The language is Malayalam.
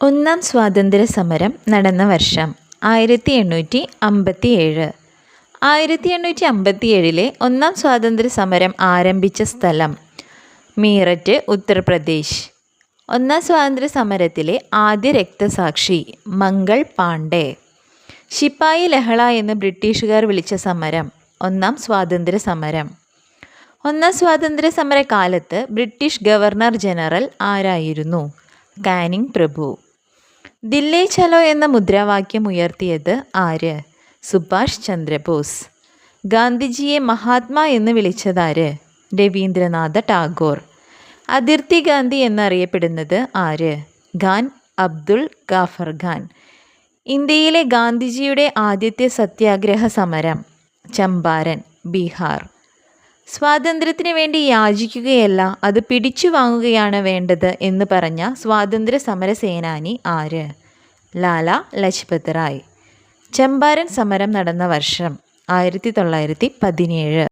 ഒന്നാം സ്വാതന്ത്ര്യ സമരം നടന്ന വർഷം 1857. 1857 ഒന്നാം സ്വാതന്ത്ര്യ സമരം ആരംഭിച്ച സ്ഥലം മീററ്റ്, ഉത്തർപ്രദേശ്. ഒന്നാം സ്വാതന്ത്ര്യ സമരത്തിലെ ആദ്യ രക്തസാക്ഷി മംഗൾ പാണ്ഡെ. ശിപ്പായി ലഹള എന്ന് ബ്രിട്ടീഷുകാർ വിളിച്ച സമരം ഒന്നാം സ്വാതന്ത്ര്യ സമരം. ഒന്നാം സ്വാതന്ത്ര്യ സമര കാലത്ത് ബ്രിട്ടീഷ് ഗവർണർ ജനറൽ ആരായിരുന്നു? കാനിങ് പ്രഭു. ദില്ലി ചലോ എന്ന മുദ്രാവാക്യം ഉയർത്തിയത് ആര്? സുഭാഷ് ചന്ദ്രബോസ്. ഗാന്ധിജിയെ മഹാത്മാ എന്ന് വിളിച്ചതാര്? രവീന്ദ്രനാഥ ടാഗോർ. അതിർത്തി ഗാന്ധി എന്നറിയപ്പെടുന്നത് ആര്? ഖാൻ അബ്ദുൾ ഗാഫർ ഖാൻ. ഇന്ത്യയിലെ ഗാന്ധിജിയുടെ ആദ്യത്തെ സത്യാഗ്രഹ സമരം ചമ്പാരൻ, ബീഹാർ. സ്വാതന്ത്ര്യത്തിന് വേണ്ടി യാചിക്കുകയല്ല, അത് പിടിച്ചു വാങ്ങുകയാണ് വേണ്ടത് എന്ന് പറഞ്ഞ സ്വാതന്ത്ര്യ സമര സേനാനി ആര്? ലാലാ ലജ്പത് റായ്. ചമ്പാരൻ സമരം നടന്ന വർഷം 1917.